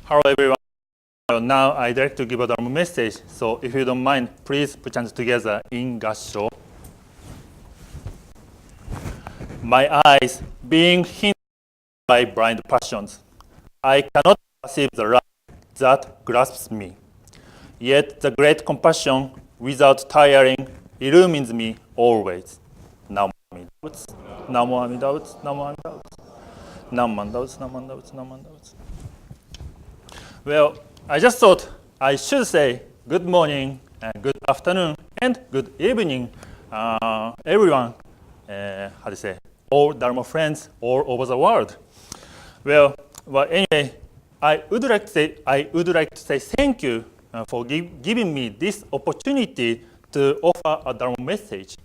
Hello everyone. Now I'd like to give a Dharma message. So if you don't mind, please put hands together in Gassho. My eyes being hindered by blind passions, I cannot perceive the light that grasps me. Yet the great compassion, without tiring, illumines me always. Namo Amida Butsu, Namo Amida Butsu, Namo Amida Butsu, Namo Amida Butsu, Namo Amida Butsu, Namo Amida Butsu. Well, I just thought I should say good morning, good afternoon, and good evening, everyone. How to say? All Dharma friends all over the world. Well, anyway, I would like to say thank you for giving me this opportunity to offer a Dharma message.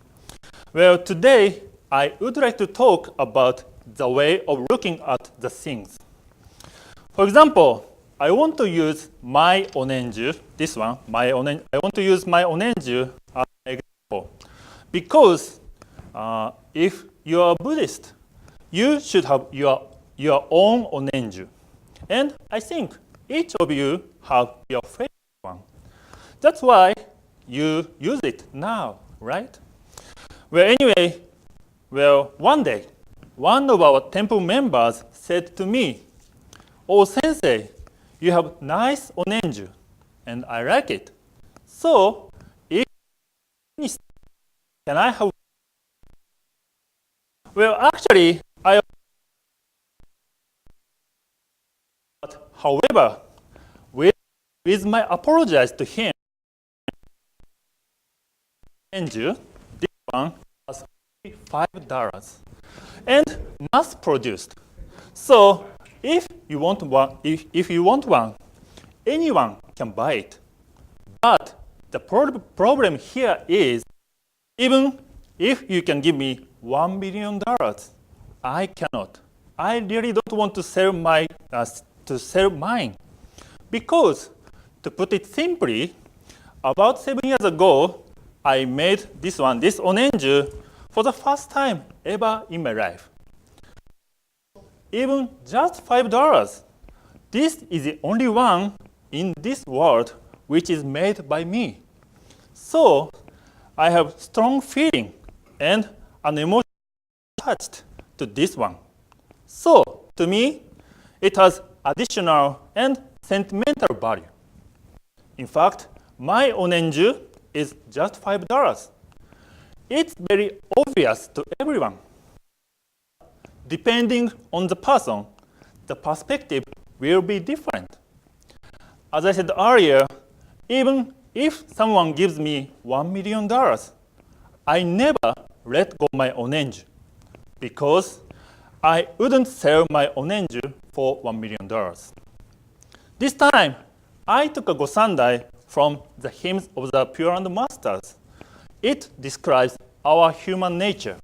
Well, today I would like to talk about the way of looking at the things. For example, I want to use my onenju, this one, I want to use my onenju as an example. Because if you are Buddhist, you should have your own onenju. And I think each of you have your favorite one. That's why you use it now, right? Well, anyway, one day, one of our temple members said to me, "Oh, sensei, you have nice onenju, and I like it. So, if can I have?" Well, actually, however, with my apologize to him, onenju, this one has $5 and mass produced. So, if you want one, anyone can buy it. But the problem here is, even if you can give me $1 million, I cannot. I really don't want to sell mine, because, to put it simply, about 7 years ago, I made this onenju, for the first time ever in my life. Even just $5. This is the only one in this world which is made by me. So I have strong feeling and an emotion attached to this one. So to me, it has additional and sentimental value. In fact, my onenju is just $5. It's very obvious to everyone. Depending on the person, the perspective will be different. As I said earlier, even if someone gives me $1 million, I never let go my onenju, because I wouldn't sell my onenju for $1 million. This time, I took a gosandai from the hymns of the Pure Land Masters. It describes our human nature.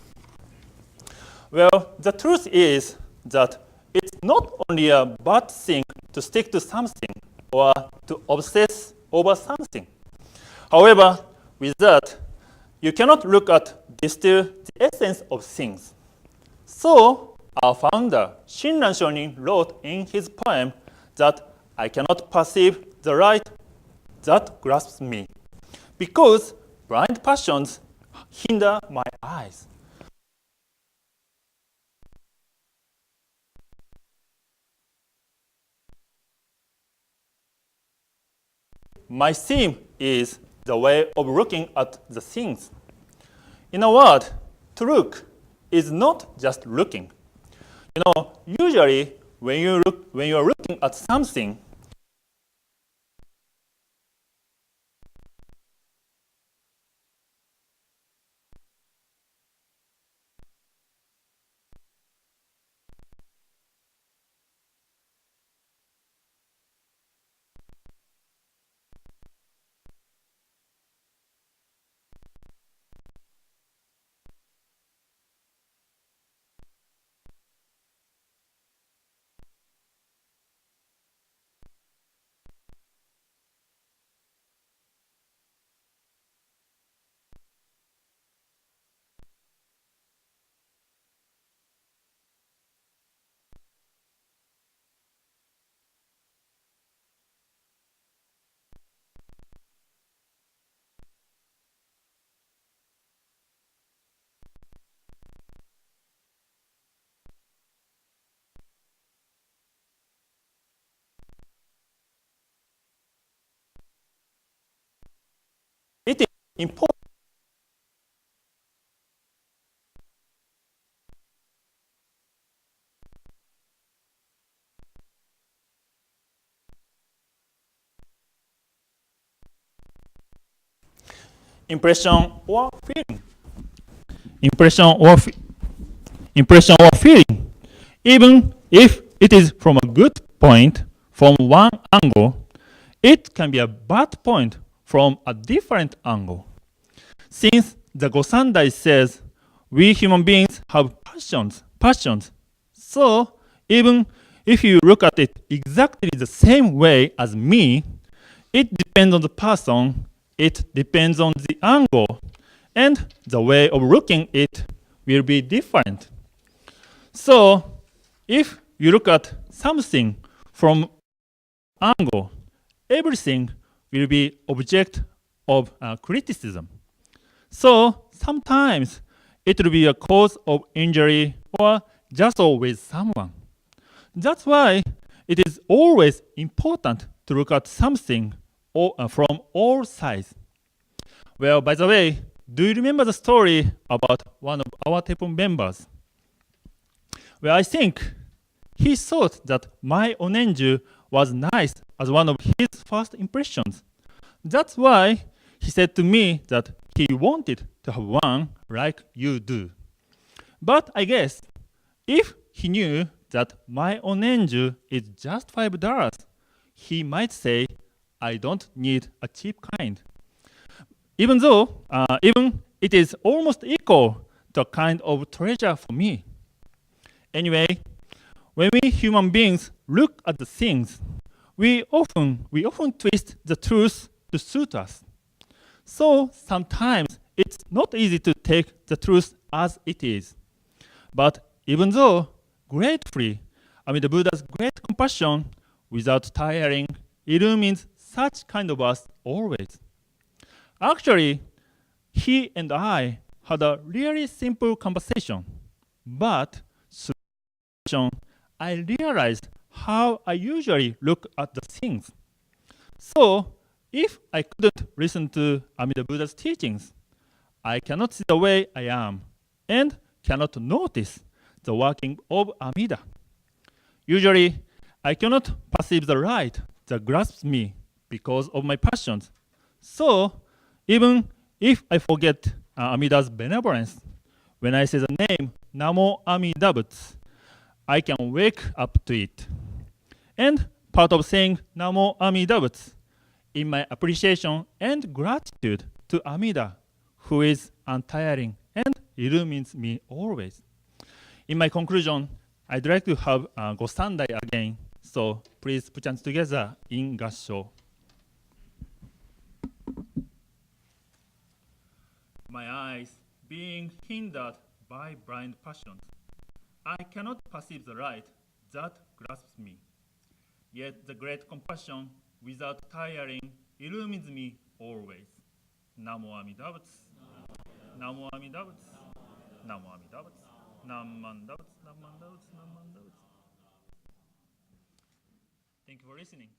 Well, the truth is that it's not only a bad thing to stick to something or to obsess over something. However, with that, you cannot look at distill the essence of things. So, our founder, Shinran Shonin, wrote in his poem that I cannot perceive the light that grasps me, because blind passions hinder my eyes. My theme is the way of looking at the things. In a word, to look is not just looking. Usually when you are looking at something, important. Impression or feeling. Impression or feeling. Even if it is from a good point from one angle, it can be a bad point from a different angle. Since the Gosandai says we human beings have passions. So even if you look at it exactly the same way as me, it depends on the person, it depends on the angle, and the way of looking it will be different. So if you look at something from angle, everything will be object of criticism. So sometimes it will be a cause of injury or jostle with someone. That's why it is always important to look at something from all sides. Well, by the way, do you remember the story about one of our temple members? Well, I think he thought that my onenju was nice as one of his first impressions. That's why he said to me that he wanted to have one like you do. But I guess if he knew that my onenju is just $5, he might say, I don't need a cheap kind. Even it is almost equal to a kind of treasure for me. Anyway, when we human beings look at the things, we often twist the truth to suit us. So sometimes it's not easy to take the truth as it is. But even though gratefully, amid the Buddha's great compassion, without tiring, illumines such kind of us always. Actually, he and I had a really simple conversation, but through I realized how I usually look at the things. So, if I couldn't listen to Amida Buddha's teachings, I cannot see the way I am and cannot notice the working of Amida. Usually, I cannot perceive the light that grasps me because of my passions. So, even if I forget Amida's benevolence, when I say the name Namo Amida Butsu, I can wake up to it. And part of saying Namo Amida Butsu in my appreciation and gratitude to Amida, who is untiring and illumines me always. In my conclusion, I'd like to have Gosandai again, so please put hands together in Gassho. My eyes being hindered by blind passions, I cannot perceive the light that grasps me. Yet the great compassion without tiring illumines me always. Namo Amida Butsu. Namo Amida Butsu. Namo Amida Butsu. Namanda Butsu. Namanda Butsu. Namanda Butsu. Thank you for listening.